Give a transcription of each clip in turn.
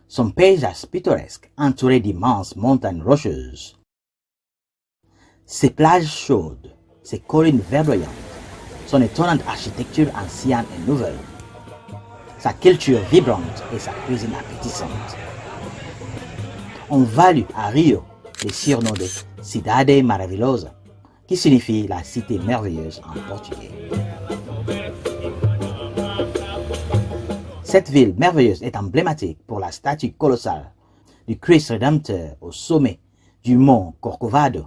Son paysage pittoresque entouré d'immenses montagnes rocheuses. Ses plages chaudes, ses collines verdoyantes, son étonnante architecture ancienne et nouvelle, sa culture vibrante et sa cuisine appétissante. On value à Rio le surnom de Cidade Maravilhosa, qui signifie la cité merveilleuse en portugais. Cette ville merveilleuse est emblématique pour la statue colossale du Christ Rédempteur au sommet du mont Corcovado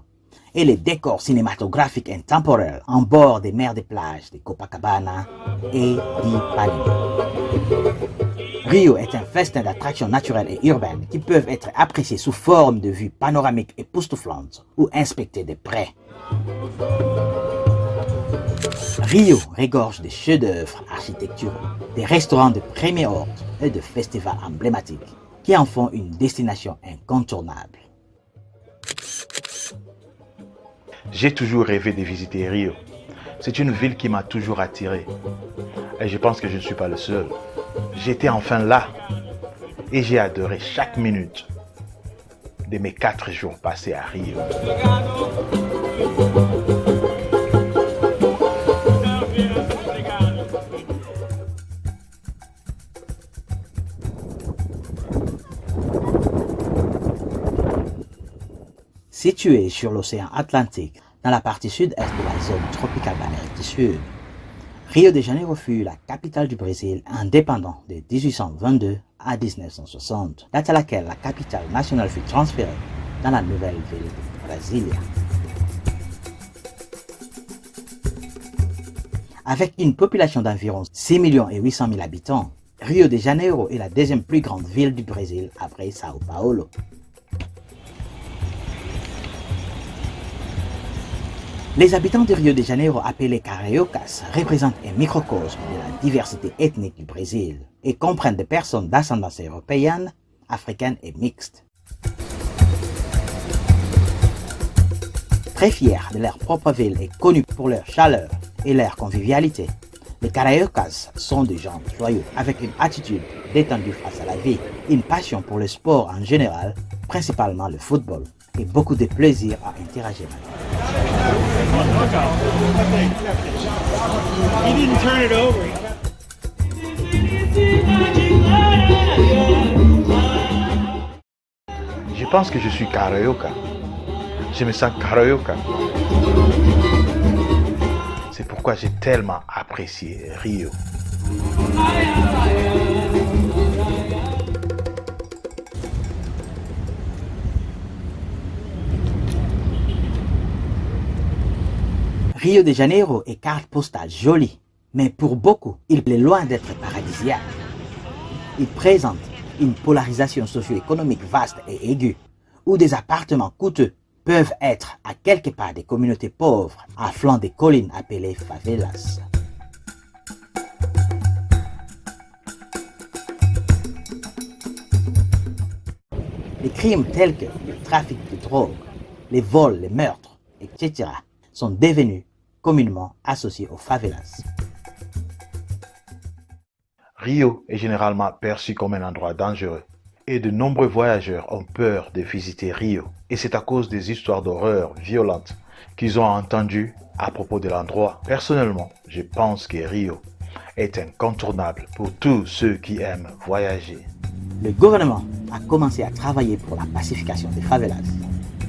et les décors cinématographiques intemporels en bord des mers des plages de Copacabana et d'Ipanema. Rio est un festin d'attractions naturelles et urbaines qui peuvent être appréciées sous forme de vues panoramiques époustouflantes ou inspectées de près. Rio regorge de chefs-d'œuvre architecturaux, des restaurants de premier ordre et de festivals emblématiques qui en font une destination incontournable. J'ai toujours rêvé de visiter Rio. C'est une ville qui m'a toujours attiré. Et je pense que je ne suis pas le seul. J'étais enfin là et j'ai adoré chaque minute de mes 4 jours passés à Rio. Situé sur l'océan Atlantique, dans la partie sud-est de la zone tropicale d'Amérique du Sud, Rio de Janeiro fut la capitale du Brésil indépendant de 1822 à 1960, date à laquelle la capitale nationale fut transférée dans la nouvelle ville de Brasilia. Avec une population d'environ 6 800 000 habitants, Rio de Janeiro est la deuxième plus grande ville du Brésil après Sao Paulo. Les habitants de Rio de Janeiro, appelés Cariocas, représentent un microcosme de la diversité ethnique du Brésil et comprennent des personnes d'ascendance européenne, africaine et mixte. Très fiers de leur propre ville et connus pour leur chaleur et leur convivialité, les Cariocas sont des gens joyeux avec une attitude détendue face à la vie, une passion pour le sport en général, principalement le football, et beaucoup de plaisir à interagir avec. Je pense que je suis carioca. Je me sens carioca. C'est pourquoi j'ai tellement apprécié Rio. Rio de Janeiro est carte postale jolie, mais pour beaucoup, il est loin d'être paradisiaque. Il présente une polarisation socio-économique vaste et aiguë, où des appartements coûteux peuvent être à quelque part des communautés pauvres à flanc des collines appelées favelas. Les crimes tels que le trafic de drogue, les vols, les meurtres, etc. sont devenus communément associés aux favelas. Rio est généralement perçu comme un endroit dangereux et de nombreux voyageurs ont peur de visiter Rio. Et c'est à cause des histoires d'horreur violentes qu'ils ont entendues à propos de l'endroit. Personnellement, je pense que Rio est incontournable pour tous ceux qui aiment voyager. Le gouvernement a commencé à travailler pour la pacification des favelas.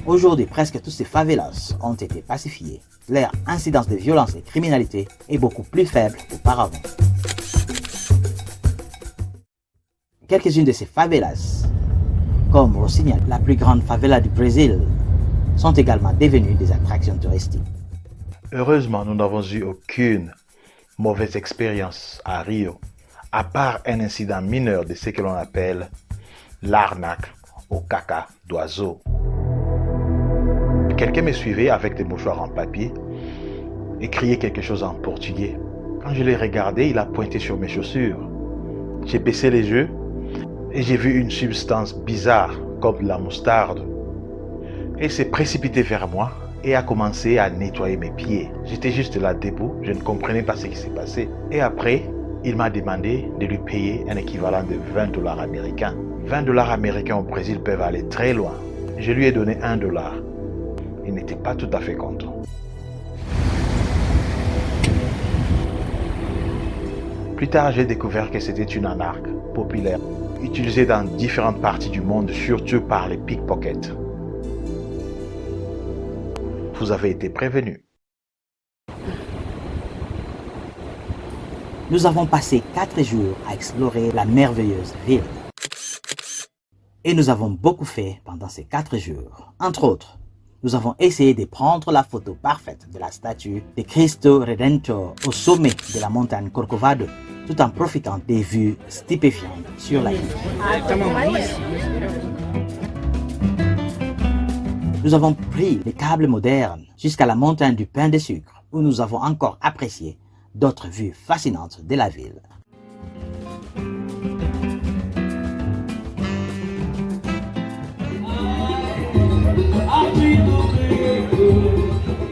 Aujourd'hui, presque toutes ces favelas ont été pacifiées. Leur incidence de violence et criminalité est beaucoup plus faible qu'auparavant. Quelques-unes de ces favelas, comme Rocinha, la plus grande favela du Brésil, sont également devenues des attractions touristiques. Heureusement, nous n'avons eu aucune mauvaise expérience à Rio, à part un incident mineur de ce que l'on appelle l'arnaque au caca d'oiseau. Quelqu'un me suivait avec des mouchoirs en papier et criait quelque chose en portugais. Quand je l'ai regardé, il a pointé sur mes chaussures. J'ai baissé les yeux et j'ai vu une substance bizarre comme de la moutarde. Il s'est précipité vers moi et a commencé à nettoyer mes pieds. J'étais juste là debout, je ne comprenais pas ce qui s'est passé. Et après, il m'a demandé de lui payer un équivalent de 20 dollars américains. 20 dollars américains au Brésil peuvent aller très loin. Je lui ai donné 1 dollar. Il n'était pas tout à fait content. Plus tard, j'ai découvert que c'était une arnaque populaire, utilisée dans différentes parties du monde, surtout par les pickpockets. Vous avez été prévenus. Nous avons passé 4 jours à explorer la merveilleuse ville. Et nous avons beaucoup fait pendant ces 4 jours. Entre autres, nous avons essayé de prendre la photo parfaite de la statue de Cristo Redentor au sommet de la montagne Corcovado, tout en profitant des vues stupéfiantes sur la ville. Nous avons pris les câbles modernes jusqu'à la montagne du pain de sucre, où nous avons encore apprécié d'autres vues fascinantes de la ville.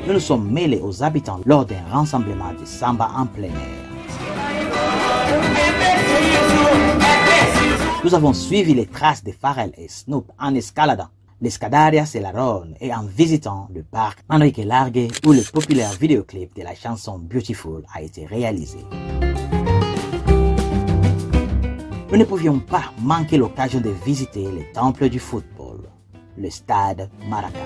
Nous nous sommes mêlés aux habitants lors d'un rassemblement de samba en plein air. Nous avons suivi les traces de Pharrell et Snoop en escaladant l'Escadaria Celarón et en visitant le parc Enrique Largue où le populaire vidéoclip de la chanson Beautiful a été réalisé. Nous ne pouvions pas manquer l'occasion de visiter le temple du football, le stade Maracanã.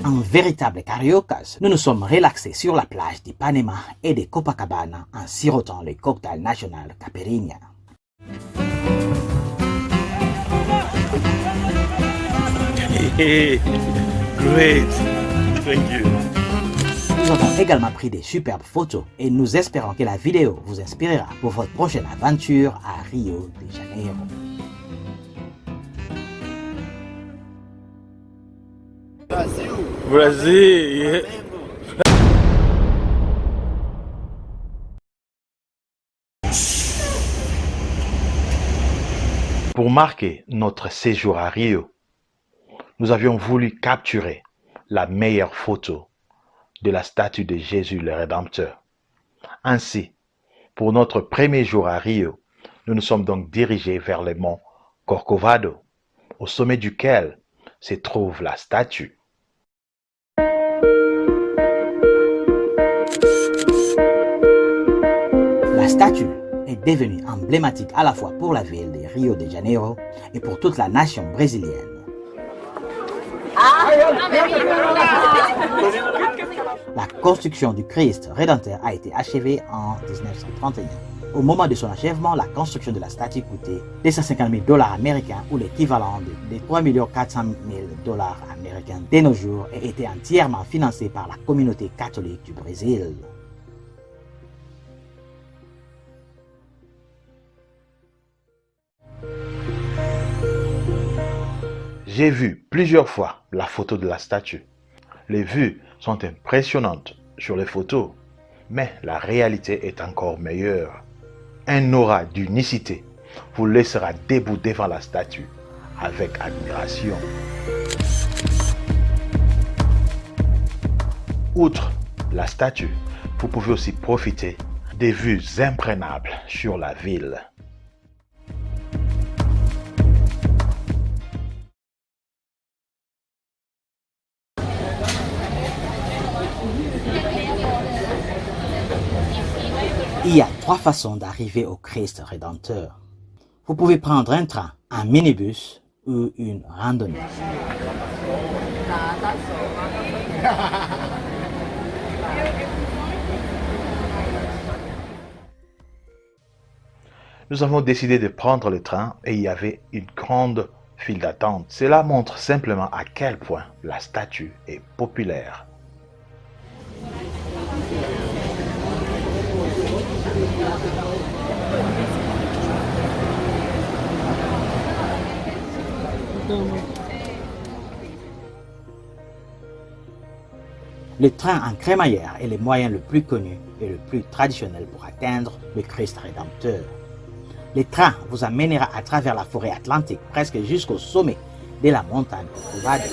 En véritable cariocas, nous nous sommes relaxés sur la plage d'Ipanema et de Copacabana en sirotant le cocktail national Caipirinha. Hey, great, thank you. Nous avons également pris des superbes photos et nous espérons que la vidéo vous inspirera pour votre prochaine aventure à Rio de Janeiro. Brazil. Pour marquer notre séjour à Rio, nous avions voulu capturer la meilleure photo de la statue de Jésus le Rédempteur. Ainsi, pour notre premier jour à Rio, nous nous sommes donc dirigés vers le mont Corcovado, au sommet duquel se trouve la statue. La statue est devenue emblématique à la fois pour la ville de Rio de Janeiro et pour toute la nation brésilienne. La construction du Christ Rédempteur a été achevée en 1931. Au moment de son achèvement, la construction de la statue coûtait 250 000 dollars américains ou l'équivalent de 3 400 000 dollars américains de nos jours et était entièrement financée par la communauté catholique du Brésil. J'ai vu plusieurs fois la photo de la statue. Les vues sont impressionnantes sur les photos, mais la réalité est encore meilleure. Un aura d'unicité vous laissera debout devant la statue avec admiration. Outre la statue, vous pouvez aussi profiter des vues imprenables sur la ville. Il y a 3 façons d'arriver au Christ Rédempteur. Vous pouvez prendre un train, un minibus ou une randonnée. Nous avons décidé de prendre le train et il y avait une grande file d'attente. Cela montre simplement à quel point la statue est populaire. Le train en crémaillère est le moyen le plus connu et le plus traditionnel pour atteindre le Christ Rédempteur. Le train vous amènera à travers la forêt atlantique presque jusqu'au sommet de la montagne Corcovado.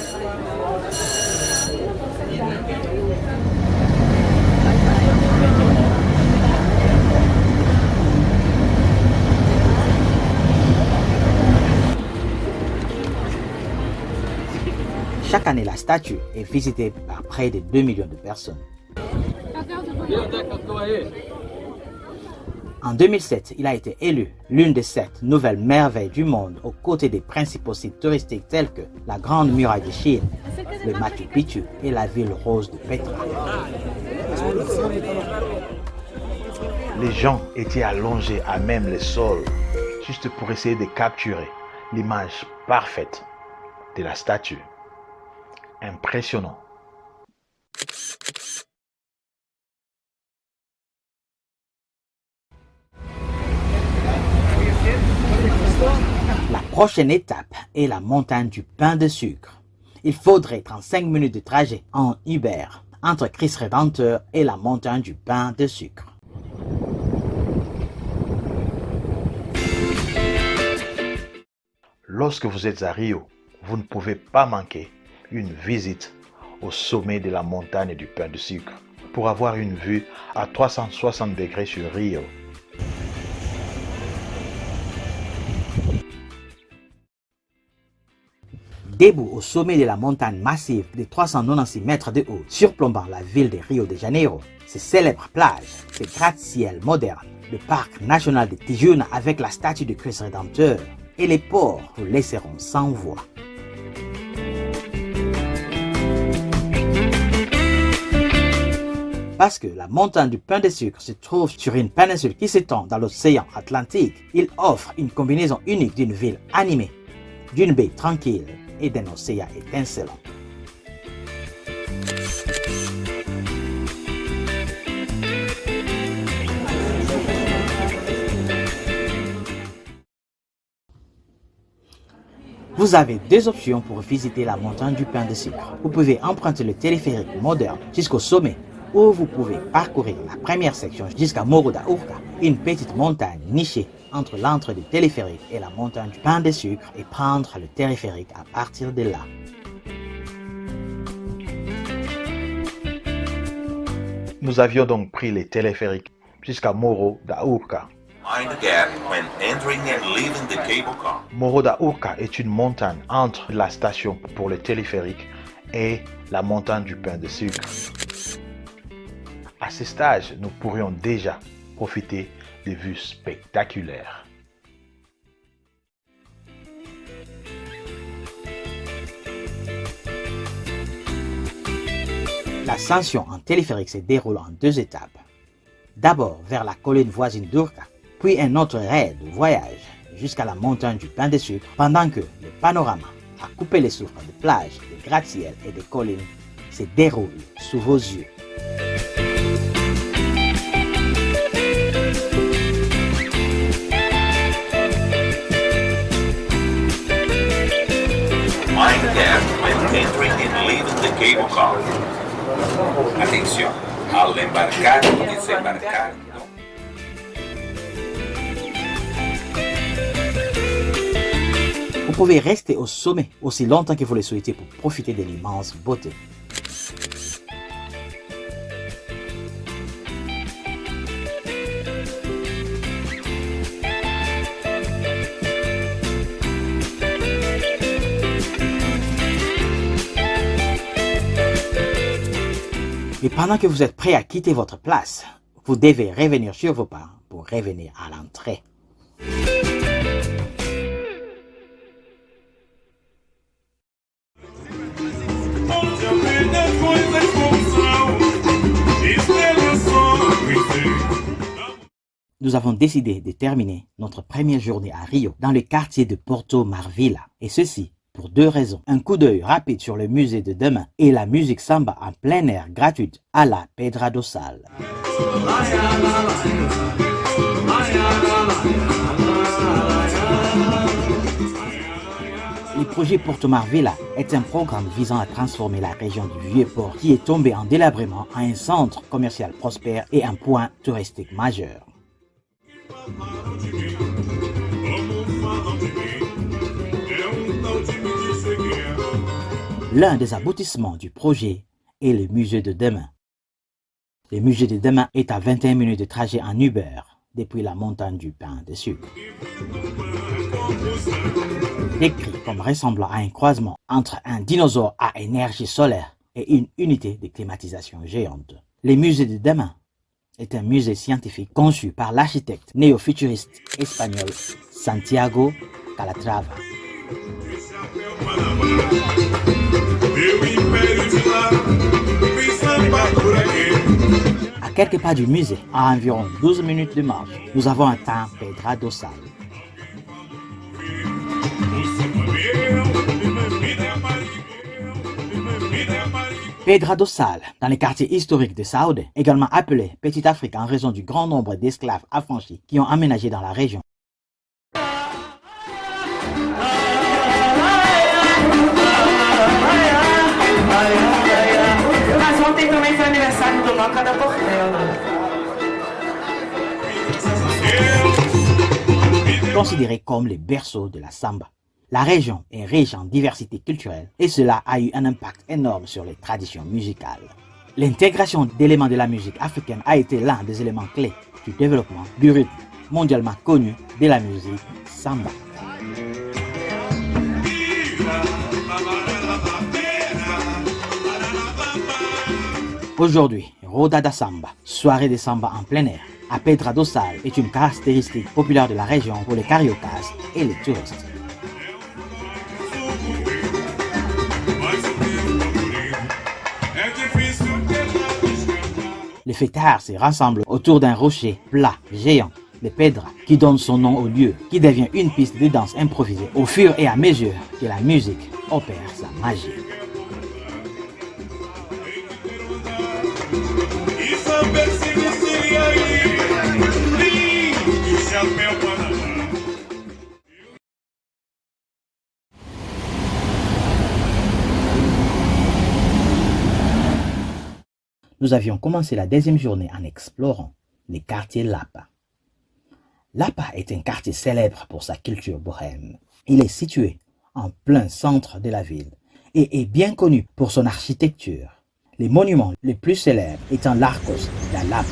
Chaque année, la statue est visitée par près de 2 millions de personnes. En 2007, il a été élu l'une des 7 nouvelles merveilles du monde aux côtés des principaux sites touristiques tels que la Grande Muraille de Chine, le Machu Picchu et la ville rose de Petra. Les gens étaient allongés à même le sol, juste pour essayer de capturer l'image parfaite de la statue. Impressionnant. La prochaine étape est la montagne du pain de sucre. Il faudrait 35 minutes de trajet en Uber entre Christ Rédempteur et la montagne du pain de sucre. Lorsque vous êtes à Rio, vous ne pouvez pas manquer une visite au sommet de la montagne du pain de sucre pour avoir une vue à 360 degrés sur Rio. Debout au sommet de la montagne massive de 396 mètres de haut, surplombant la ville de Rio de Janeiro, ses célèbres plages, ses gratte-ciel modernes, le parc national de Tijuana avec la statue de Christ Rédempteur et les ports vous laisseront sans voix. Parce que la montagne du pain de sucre se trouve sur une péninsule qui s'étend dans l'océan Atlantique, il offre une combinaison unique d'une ville animée, d'une baie tranquille et d'un océan étincelant. Vous avez 2 options pour visiter la montagne du pain de sucre. Vous pouvez emprunter le téléphérique moderne jusqu'au sommet, ou vous pouvez parcourir la première section jusqu'à Morro da Urca, une petite montagne nichée entre l'entrée du téléphérique et la montagne du pain de sucre, et prendre le téléphérique à partir de là. Nous avions donc pris les téléphériques jusqu'à Morro da Urca. Mind the gap when entering and leaving the cable car. Morro da Urca est une montagne entre la station pour le téléphérique et la montagne du pain de sucre. À ce stage, nous pourrions déjà profiter de vues spectaculaires. L'ascension en téléphérique se déroule en 2 étapes. D'abord vers la colline voisine d'Urca, puis un autre raid de voyage jusqu'à la montagne du pain de sucre, pendant que le panorama à couper les souffles de plages, de gratte-ciel et de collines se déroule sous vos yeux. Mind the gap when entering and leaving the cable car. Atención, al embarcar y desembarcar. Vous pouvez rester au sommet aussi longtemps que vous le souhaitez pour profiter de l'immense beauté. Et pendant que vous êtes prêt à quitter votre place, vous devez revenir sur vos pas pour revenir à l'entrée. Nous avons décidé de terminer notre première journée à Rio dans le quartier de Porto Marvila, et ceci pour 2 raisons. Un coup d'œil rapide sur le musée de demain et la musique samba en plein air gratuite à la Pedra do Sal. Le projet Porto Marvila est un programme visant à transformer la région du Vieux-Port, qui est tombée en délabrement, en un centre commercial prospère et un point touristique majeur. L'un des aboutissements du projet est le musée de demain. Le musée de demain est à 21 minutes de trajet en Uber depuis la montagne du pain de sucre. Décrit comme ressemblant à un croisement entre un dinosaure à énergie solaire et une unité de climatisation géante. Le musée de demain est un musée scientifique conçu par l'architecte néo-futuriste espagnol Santiago Calatrava. À quelques pas du musée, à environ 12 minutes de marche, nous avons atteint Pedra do Sal. Pedra do Sal, dans le quartier historique de Saúde, également appelé Petite Afrique en raison du grand nombre d'esclaves affranchis qui ont aménagé dans la région. Mas ontem também foi aniversário do Noca da Portela. Considéré comme le berceau de la samba. La région est riche en diversité culturelle et cela a eu un impact énorme sur les traditions musicales. L'intégration d'éléments de la musique africaine a été l'un des éléments clés du développement du rythme mondialement connu de la musique samba. Aujourd'hui, Roda da Samba, soirée de samba en plein air, à Pedra do Sal est une caractéristique populaire de la région pour les cariocas et les touristes. Les fêtards se rassemblent autour d'un rocher plat géant, le Pedra, qui donne son nom au lieu, qui devient une piste de danse improvisée au fur et à mesure que la musique opère sa magie. Nous avions commencé la deuxième journée en explorant les quartiers Lapa. Lapa est un quartier célèbre pour sa culture bohème. Il est situé en plein centre de la ville et est bien connu pour son architecture. Les monuments les plus célèbres étant l'Arcos da Lapa.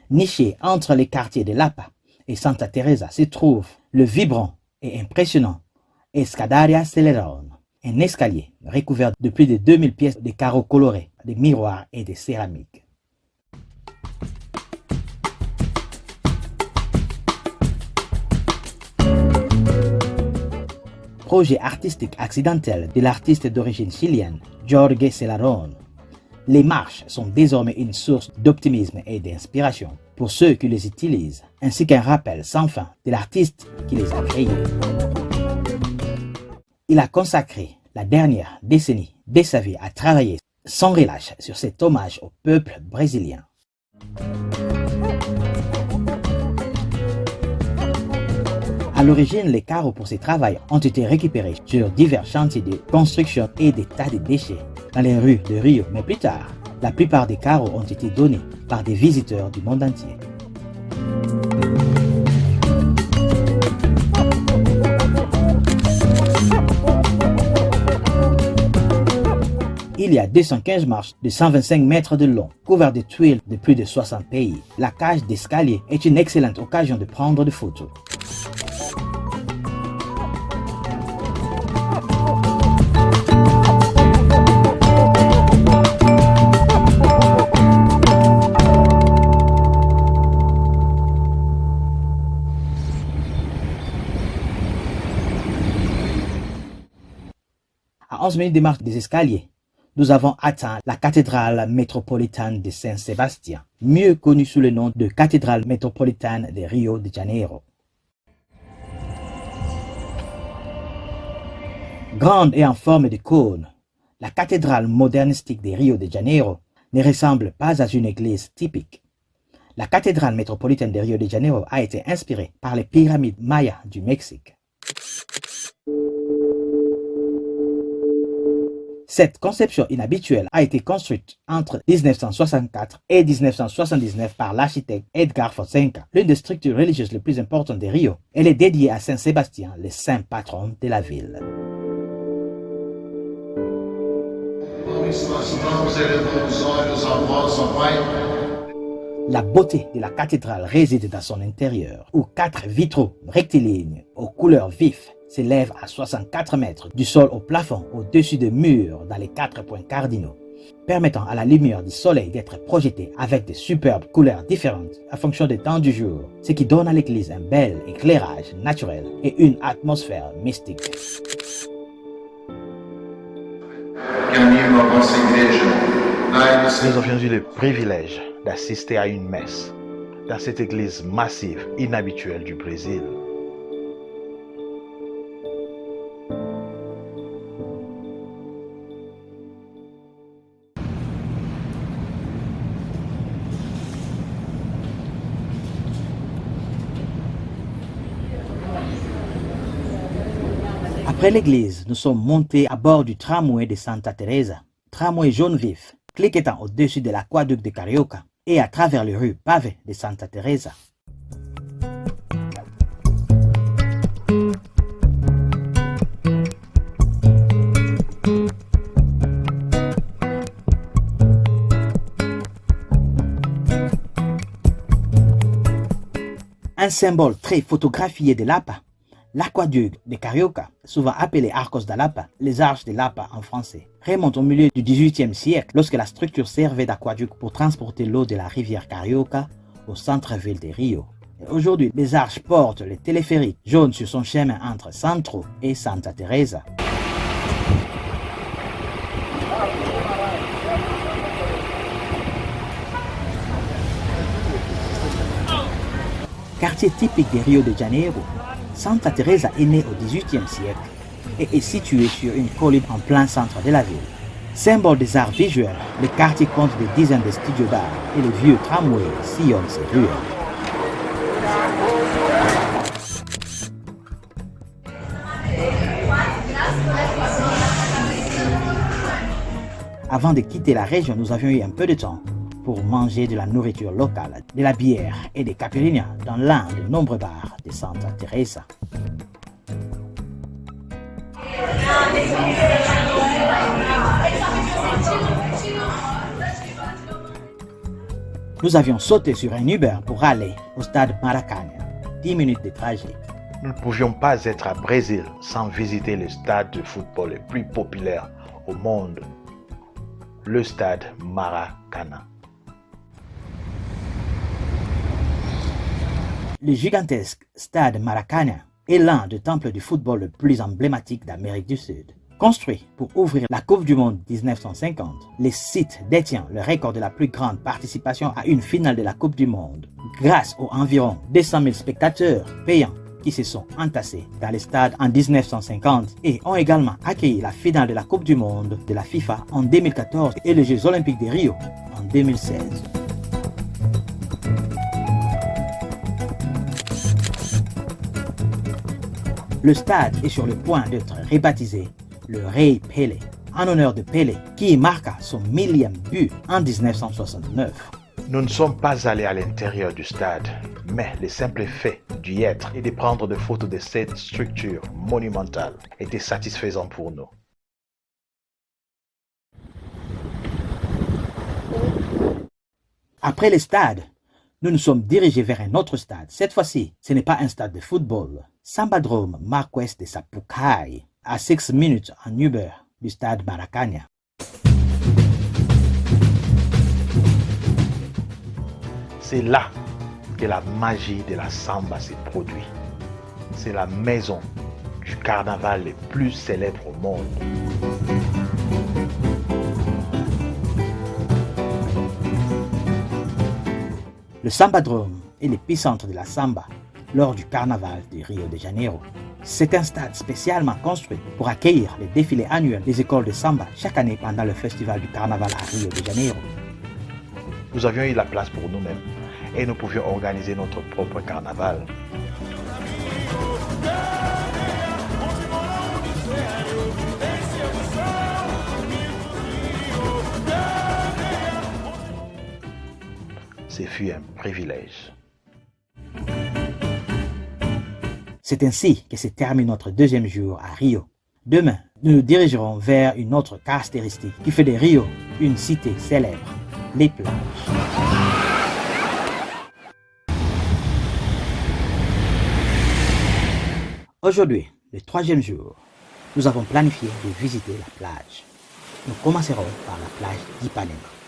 Niché entre les quartiers de Lapa et Santa Teresa se trouve le vibrant et impressionnant Escadaria Celerón, un escalier recouvert de plus de 2000 pièces de carreaux colorés, de miroirs et de céramique. Projet artistique accidentel de l'artiste d'origine chilienne Jorge Celarón. Les marches sont désormais une source d'optimisme et d'inspiration pour ceux qui les utilisent, ainsi qu'un rappel sans fin de l'artiste qui les a créés. Il a consacré la dernière décennie de sa vie à travailler sans relâche sur cet hommage au peuple brésilien. À l'origine, les carreaux pour ces travaux ont été récupérés sur divers chantiers de construction et des tas de déchets dans les rues de Rio, mais plus tard, la plupart des carreaux ont été donnés par des visiteurs du monde entier. Il y a 215 marches de 125 mètres de long, couvertes de tuiles de plus de 60 pays. La cage d'escalier est une excellente occasion de prendre des photos. À 11 minutes de marche des escaliers, nous avons atteint la cathédrale métropolitaine de Saint-Sébastien, mieux connue sous le nom de cathédrale métropolitaine de Rio de Janeiro. Grande et en forme de cône, la cathédrale modernistique de Rio de Janeiro ne ressemble pas à une église typique. La cathédrale métropolitaine de Rio de Janeiro a été inspirée par les pyramides mayas du Mexique. Cette conception inhabituelle a été construite entre 1964 et 1979 par l'architecte Edgar Fonseca, l'une des structures religieuses les plus importantes de Rio. Elle est dédiée à Saint Sébastien, le saint patron de la ville. La beauté de la cathédrale réside dans son intérieur, où 4 vitraux rectilignes aux couleurs vives s'élèvent à 64 mètres du sol au plafond au-dessus des murs dans les 4 points cardinaux, permettant à la lumière du soleil d'être projetée avec de superbes couleurs différentes en fonction des temps du jour, ce qui donne à l'église un bel éclairage naturel et une atmosphère mystique. Nous avions eu le privilège d'assister à une messe dans cette église massive, inhabituelle du Brésil. Après l'église, nous sommes montés à bord du tramway de Santa Teresa, tramway jaune vif, cliquetant au-dessus de l'aqueduc de Carioca et à travers les rues pavées de Santa Teresa. Un symbole très photographié de Lapa, l'aqueduc de Carioca, souvent appelé Arcos da Lapa, les arches de Lapa en français, remonte au milieu du XVIIIe siècle lorsque la structure servait d'aqueduc pour transporter l'eau de la rivière Carioca au centre-ville de Rio. Aujourd'hui, les arches portent le téléphérique jaune sur son chemin entre Centro et Santa Teresa. Quartier typique de Rio de Janeiro, Santa Teresa est née au XVIIIe siècle et est située sur une colline en plein centre de la ville. Symbole des arts visuels, le quartier compte des dizaines de studios d'art et le vieux tramway sillonne ses ruelles. Avant de quitter la région, nous avions eu un peu de temps pour manger de la nourriture locale, de la bière et des caipirinhas dans l'un des nombreux bars de Santa Teresa. Nous avions sauté sur un Uber pour aller au stade Maracanã, 10 minutes de trajet. Nous ne pouvions pas être à Brésil sans visiter le stade de football le plus populaire au monde, le stade Maracanã. Le gigantesque stade Maracanã est l'un des temples du football le plus emblématique d'Amérique du Sud. Construit pour ouvrir la Coupe du Monde 1950, le site détient le record de la plus grande participation à une finale de la Coupe du Monde, grâce aux environ 200 000 spectateurs payants qui se sont entassés dans le stade en 1950 et ont également accueilli la finale de la Coupe du Monde de la FIFA en 2014 et les Jeux Olympiques de Rio en 2016. Le stade est sur le point d'être rebaptisé le Rei Pelé, en honneur de Pelé, qui marqua son 1000e but en 1969. Nous ne sommes pas allés à l'intérieur du stade, mais le simple fait d'y être et de prendre des photos de cette structure monumentale était satisfaisant pour nous. Après le stade, nous nous sommes dirigés vers un autre stade. Cette fois-ci, ce n'est pas un stade de football. Sambadrome Marquês de Sapucaí, à 6 minutes en Uber du stade Maracanã. C'est là que la magie de la samba se produit. C'est la maison du carnaval le plus célèbre au monde. Le Sambadrome est l'épicentre de la samba lors du carnaval de Rio de Janeiro. C'est un stade spécialement construit pour accueillir les défilés annuels des écoles de samba chaque année pendant le festival du carnaval à Rio de Janeiro. Nous avions eu la place pour nous-mêmes et nous pouvions organiser notre propre carnaval. fut un privilège. C'est ainsi que se termine notre deuxième jour à Rio. Demain, nous nous dirigerons vers une autre caractéristique qui fait de Rio une cité célèbre, les plages. Aujourd'hui, le troisième jour, nous avons planifié de visiter la plage. Nous commencerons par la plage d'Ipanema.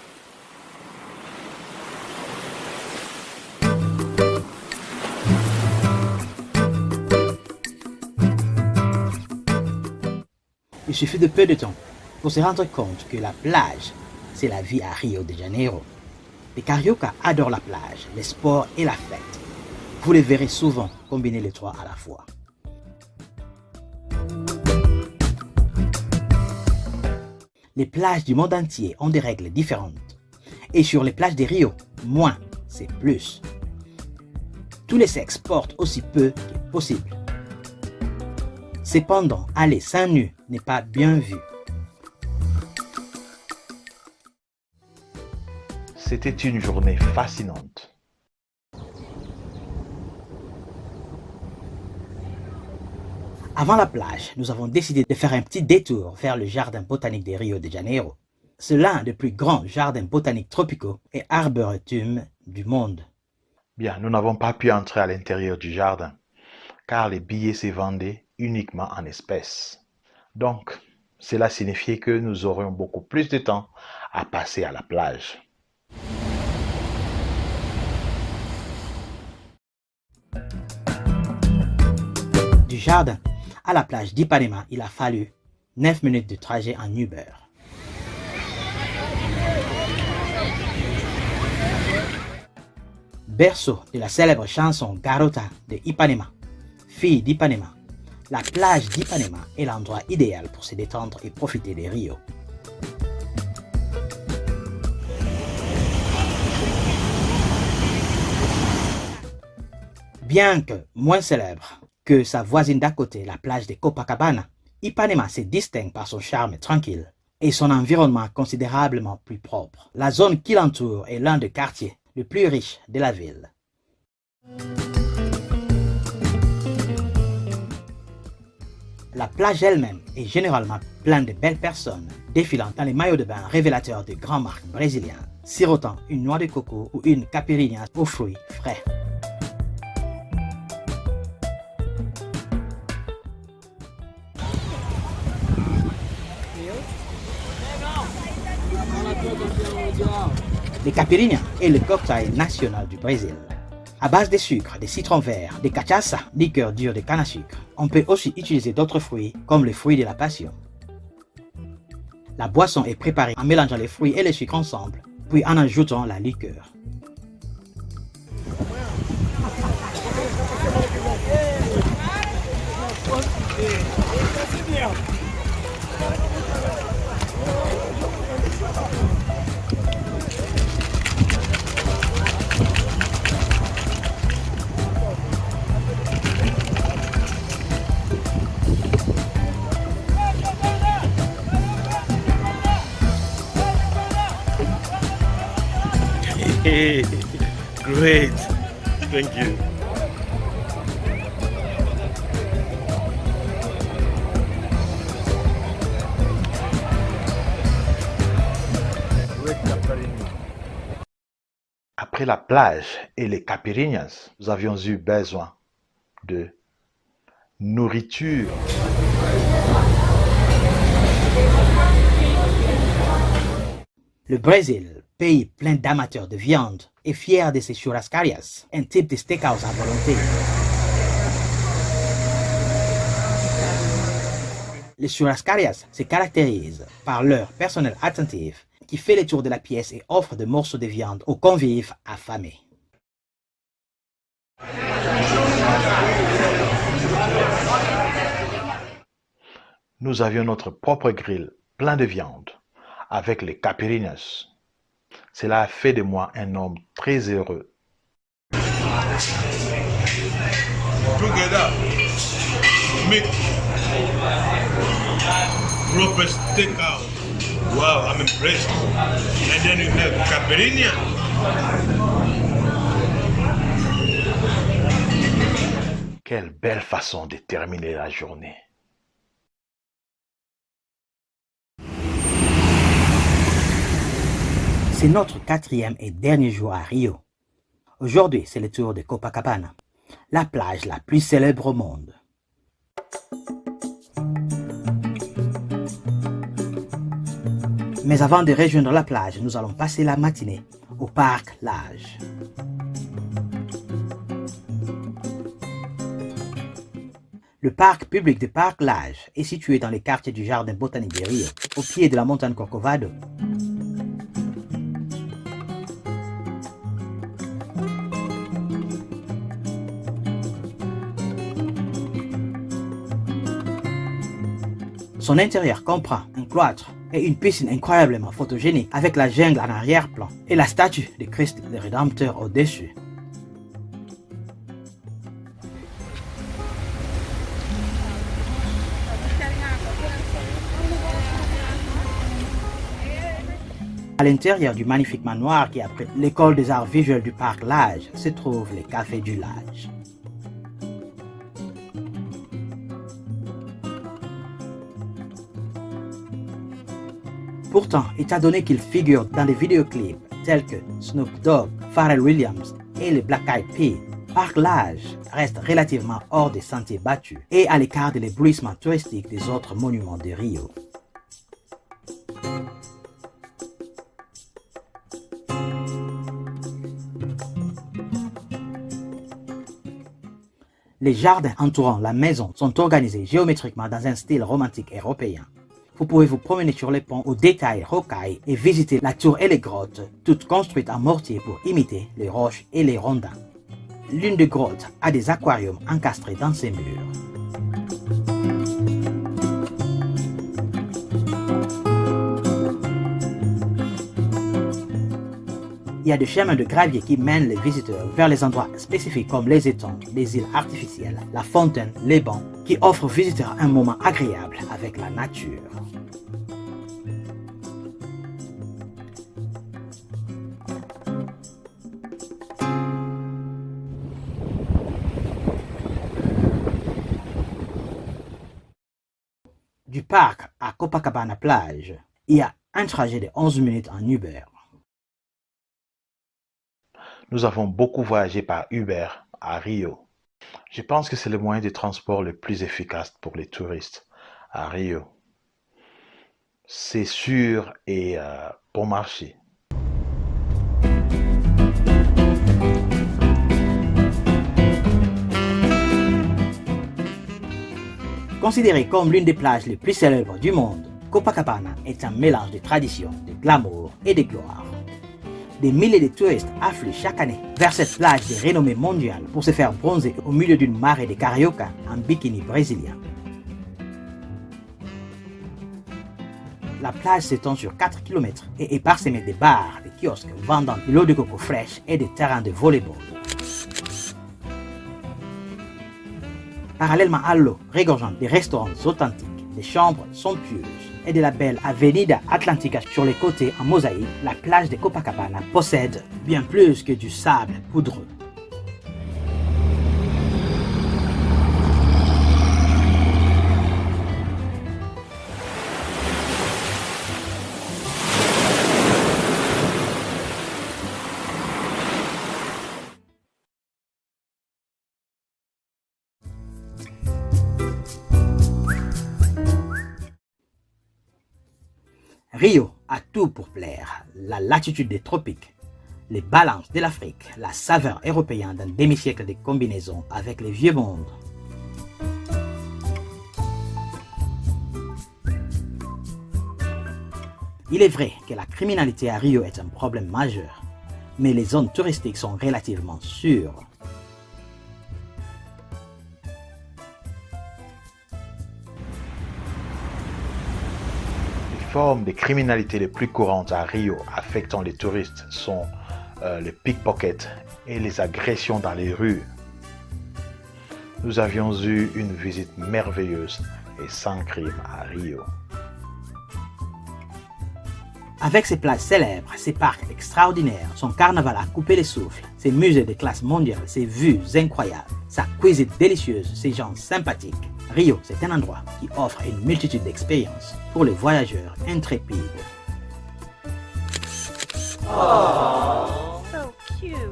Il suffit de peu de temps pour se rendre compte que la plage, c'est la vie à Rio de Janeiro. Les Cariocas adorent la plage, les sports et la fête. Vous les verrez souvent combiner les trois à la fois. Les plages du monde entier ont des règles différentes. Et sur les plages de Rio, moins, c'est plus. Tous les sexes portent aussi peu que possible. Cependant, aller seins nus n'est pas bien vu. C'était une journée fascinante. Avant la plage, nous avons décidé de faire un petit détour vers le jardin botanique de Rio de Janeiro. C'est l'un des plus grands jardins botaniques tropicaux et arboretums du monde. Bien, nous n'avons pas pu entrer à l'intérieur du jardin, car les billets se vendaient uniquement en espèces. Donc, cela signifiait que nous aurions beaucoup plus de temps à passer à la plage. Du jardin à la plage d'Ipanema, il a fallu 9 minutes de trajet en Uber. Berceau de la célèbre chanson Garota de Ipanema, fille d'Ipanema, la plage d'Ipanema est l'endroit idéal pour se détendre et profiter des Rio. Bien que moins célèbre que sa voisine d'à côté, la plage de Copacabana, Ipanema se distingue par son charme tranquille et son environnement considérablement plus propre. La zone qui l'entoure est l'un des quartiers les plus riches de la ville. La plage elle-même est généralement pleine de belles personnes défilant dans les maillots de bain révélateurs de grandes marques brésiliennes, sirotant une noix de coco ou une caipirinha aux fruits frais. Les caipirinha est le cocktail national du Brésil. À base de sucre, de citron vert, de cachaça, liqueur dure de canne à sucre. On peut aussi utiliser d'autres fruits comme les fruits de la passion. La boisson est préparée en mélangeant les fruits et le sucre ensemble, puis en ajoutant la liqueur. Hey, great. Thank you. Après la plage et les caipirinhas, nous avions eu besoin de nourriture. Le Brésil, pays plein d'amateurs de viande, est fier de ses churrascarias, un type de steakhouse à volonté. Les churrascarias se caractérisent par leur personnel attentif qui fait le tour de la pièce et offre des morceaux de viande aux convives affamés. Nous avions notre propre grill plein de viande avec les caipirinhas. Cela a fait de moi un homme très heureux. Together, make proper steakhouse. Wow, I'm impressed. And then you have caipirinha. Quelle belle façon de terminer la journée. C'est notre 4e et dernier jour à Rio. Aujourd'hui, c'est le tour de Copacabana, la plage la plus célèbre au monde. Mais avant de rejoindre la plage, nous allons passer la matinée au Parc Lage. Le parc public de Parc Lage est situé dans les quartiers du Jardin botanique de Rio, au pied de la montagne Corcovado. Son intérieur comprend un cloître et une piscine incroyablement photogénique avec la jungle en arrière-plan et la statue de Christ le Rédempteur au-dessus. À l'intérieur du magnifique manoir qui abrite l'école des arts visuels du parc Lage se trouve le Café du Lage. Pourtant, étant donné qu'il figure dans des vidéoclips tels que Snoop Dogg, Pharrell Williams et les Black Eyed Peas, Parc Lage reste relativement hors des sentiers battus et à l'écart de l'éblouissement touristique des autres monuments de Rio. Les jardins entourant la maison sont organisés géométriquement dans un style romantique européen. Vous pouvez vous promener sur les ponts aux détails rocailles et visiter la tour et les grottes, toutes construites en mortier pour imiter les roches et les rondins. L'une des grottes a des aquariums encastrés dans ses murs. Il y a des chemins de gravier qui mènent les visiteurs vers les endroits spécifiques comme les étangs, les îles artificielles, la fontaine, les bancs, qui offrent aux visiteurs un moment agréable avec la nature. Du parc à Copacabana plage, il y a un trajet de 11 minutes en Uber. Nous avons beaucoup voyagé par Uber à Rio. Je pense que c'est le moyen de transport le plus efficace pour les touristes à Rio. C'est sûr et bon marché. Considérée comme l'une des plages les plus célèbres du monde, Copacabana est un mélange de tradition, de glamour et de gloire. Des milliers de touristes affluent chaque année vers cette plage de renommée mondiale pour se faire bronzer au milieu d'une marée de carioca en bikini brésilien. La plage s'étend sur 4 km et est parsemée de bars, de kiosques vendant de l'eau de coco fraîche et des terrains de volleyball. Parallèlement à l'eau regorgeante des restaurants authentiques, des chambres somptueuses et de la belle Avenida Atlantica sur les côtés en mosaïque, la plage de Copacabana possède bien plus que du sable poudreux. Rio a tout pour plaire, la latitude des tropiques, les balances de l'Afrique, la saveur européenne d'un demi-siècle de combinaisons avec les vieux mondes. Il est vrai que la criminalité à Rio est un problème majeur, mais les zones touristiques sont relativement sûres. Les formes de criminalité les plus courantes à Rio affectant les touristes sont les pickpockets et les agressions dans les rues. Nous avions eu une visite merveilleuse et sans crime à Rio. Avec ses plages célèbres, ses parcs extraordinaires, son carnaval à couper les souffles, ses musées de classe mondiale, ses vues incroyables, sa cuisine délicieuse, ses gens sympathiques, Rio, c'est un endroit qui offre une multitude d'expériences pour les voyageurs intrépides. So cute.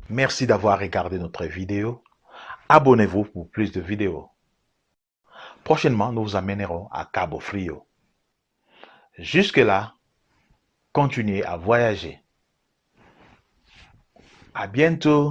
Merci d'avoir regardé notre vidéo. Abonnez-vous pour plus de vidéos. Prochainement, nous vous amènerons à Cabo Frio. Jusque-là, continuez à voyager. À bientôt.